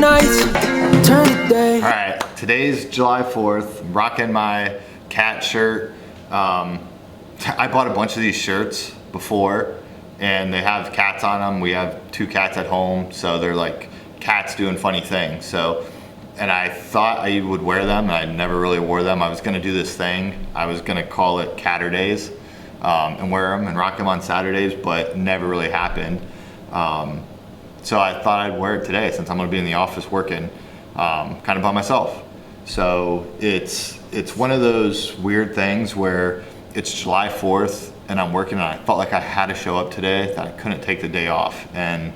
nights turn to day. All right, today's July 4th. I'm rocking my cat shirt. I bought a bunch of these shirts before and they have cats on them. We have 2 cats at home, so they're like cats doing funny things. So, and I thought I would wear them, and I never really wore them. I was gonna do this thing. I was gonna call it Catterdays and wear them and rock them on Saturdays, but never really happened. So I thought I'd wear it today since I'm gonna be in the office working kind of by myself. So it's one of those weird things where it's July 4th and I'm working and I felt like I had to show up today, that I couldn't take the day off. And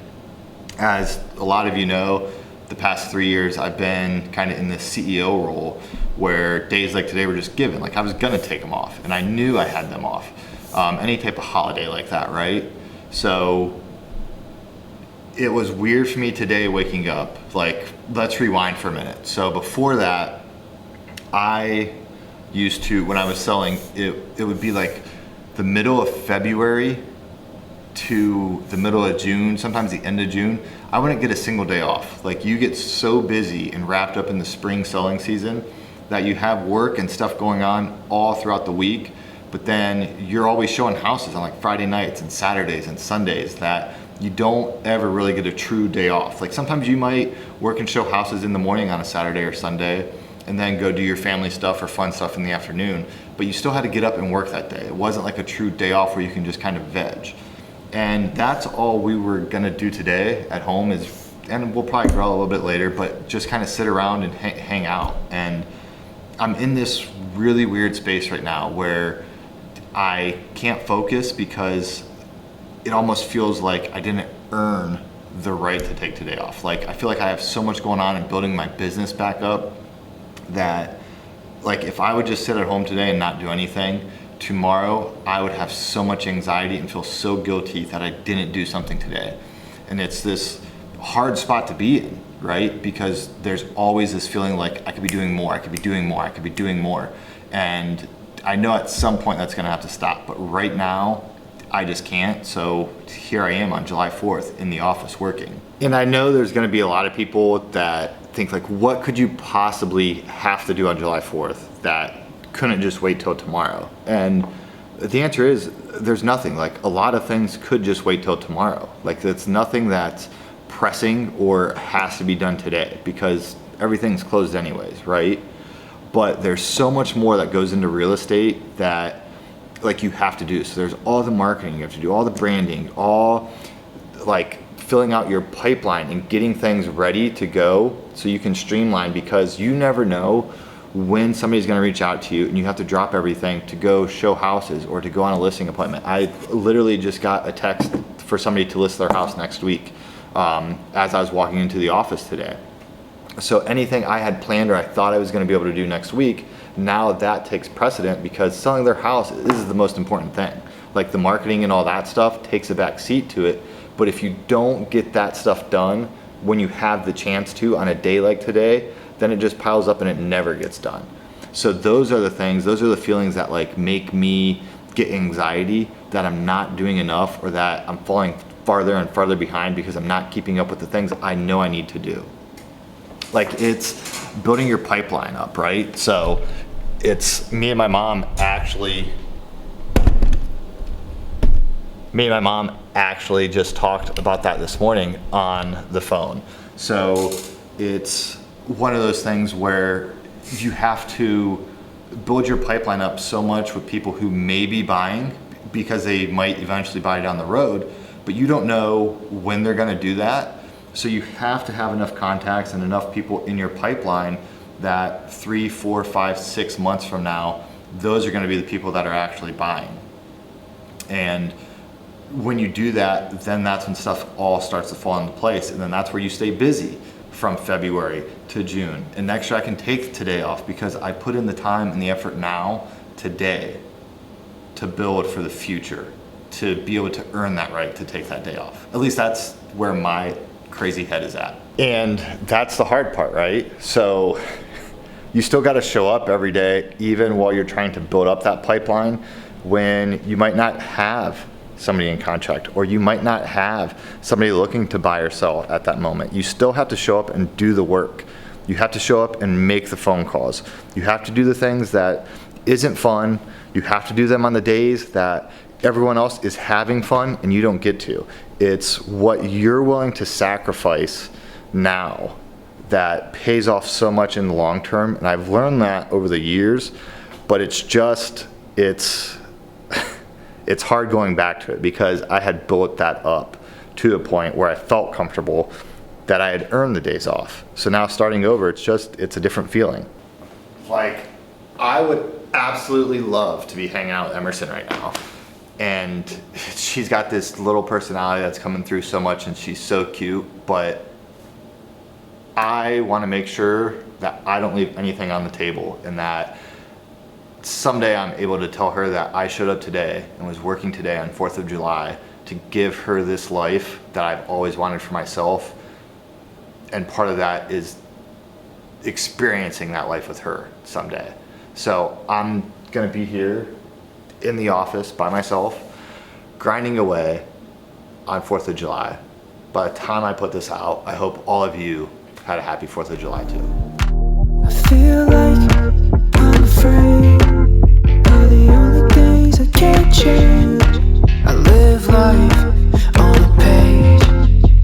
as a lot of you know, the past 3 years I've been kind of in this CEO role where days like today were just given. Like I was gonna take them off and I knew I had them off. Any type of holiday like that, right? So it was weird for me today waking up. Like, let's rewind for a minute. So before that, I used to, when I was selling, it would be like the middle of February to the middle of June, sometimes the end of June, I wouldn't get a single day off. Like you get so busy and wrapped up in the spring selling season that you have work and stuff going on all throughout the week, but then you're always showing houses on like Friday nights and Saturdays and Sundays that you don't ever really get a true day off. Like sometimes you might work and show houses in the morning on a Saturday or Sunday and then go do your family stuff or fun stuff in the afternoon, but you still had to get up and work that day. It wasn't like a true day off where you can just kind of veg. And that's all we were gonna do today at home is, and we'll probably grill a little bit later, but just kind of sit around and hang out. And I'm in this really weird space right now where I can't focus because it almost feels like I didn't earn the right to take today off. Like I feel like I have so much going on and building my business back up that like if I would just sit at home today and not do anything, tomorrow I would have so much anxiety and feel so guilty that I didn't do something today. And it's this hard spot to be in, right? Because there's always this feeling like I could be doing more, I could be doing more, I could be doing more. And I know at some point that's gonna have to stop, but right now, I just can't. So here I am on July 4th in the office working. And I know there's gonna be a lot of people that think like, what could you possibly have to do on July 4th that couldn't just wait till tomorrow? And the answer is there's nothing. Like a lot of things could just wait till tomorrow. Like it's nothing that's pressing or has to be done today because everything's closed anyways, right? But there's so much more that goes into real estate that like you have to do. So there's all the marketing you have to do, all the branding, all like filling out your pipeline and getting things ready to go so you can streamline, because you never know when somebody's going to reach out to you and you have to drop everything to go show houses or to go on a listing appointment. I literally just got a text for somebody to list their house next week as I was walking into the office today. So anything I had planned or I thought I was going to be able to do next week, now that takes precedent because selling their house is the most important thing. Like the marketing and all that stuff takes a back seat to it. But if you don't get that stuff done when you have the chance to on a day like today, then it just piles up and it never gets done. So those are the things, those are the feelings that like make me get anxiety that I'm not doing enough or that I'm falling farther and farther behind because I'm not keeping up with the things I know I need to do. Like it's building your pipeline up, right? So it's me and my mom actually just talked about that this morning on the phone. So it's one of those things where you have to build your pipeline up so much with people who may be buying because they might eventually buy down the road, but you don't know when they're gonna do that. So you have to have enough contacts and enough people in your pipeline that 3, 4, 5, 6 months from now, those are gonna be the people that are actually buying. And when you do that, then that's when stuff all starts to fall into place. And then that's where you stay busy from February to June. And next year I can take today off because I put in the time and the effort now, today, to build for the future, to be able to earn that right to take that day off. At least that's where my crazy head is at. And that's the hard part, right? So you still gotta show up every day, even while you're trying to build up that pipeline, when you might not have somebody in contract, or you might not have somebody looking to buy or sell at that moment. You still have to show up and do the work. You have to show up and make the phone calls. You have to do the things that isn't fun. You have to do them on the days that everyone else is having fun and you don't get to. It's what you're willing to sacrifice now that pays off so much in the long term. And I've learned that over the years, but it's hard going back to it because I had built that up to a point where I felt comfortable that I had earned the days off. So now starting over, it's a different feeling. Like, I would absolutely love to be hanging out with Emerson right now. And she's got this little personality that's coming through so much and she's so cute, but I want to make sure that I don't leave anything on the table and that someday I'm able to tell her that I showed up today and was working today on 4th of July to give her this life that I've always wanted for myself. And part of that is experiencing that life with her someday. So I'm gonna be here in the office by myself, grinding away on 4th of July. By the time I put this out, I hope all of you had a happy 4th of July too. I feel like